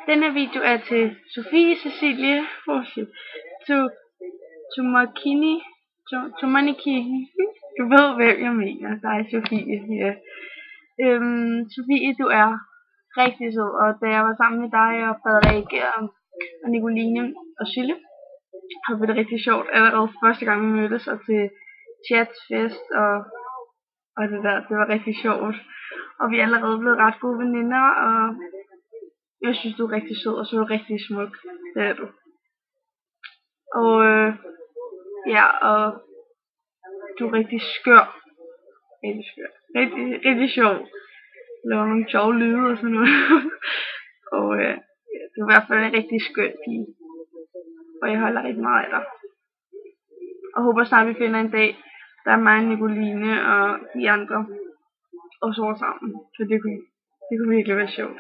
Den her video er til Sofie Cecilie Tomaniki. Du ved, hvem jeg mener. Nej, Sofie. Ja. Sofie, du er rigtig sød, og da jeg var sammen med dig og Frederik og Nicoline og Sille, havde vi det rigtig sjovt allerede første gang vi mødtes, og til chatfest og det der. Det var rigtig sjovt, og vi er allerede blevet ret gode veninder, og jeg synes, du er rigtig sød, og så er du rigtig smuk. Det er du. Og ja, og du er rigtig skør. Rigtig skør. Rigtig sjov. Laver nogle sjove lyde og sådan noget. Og du er i hvert fald en rigtig skøn pige. Og jeg holder rigtig meget af dig. Og håber snart vi finder en dag, der er mig, Nicoline og de andre, og så sammen. For det kunne virkelig være sjovt.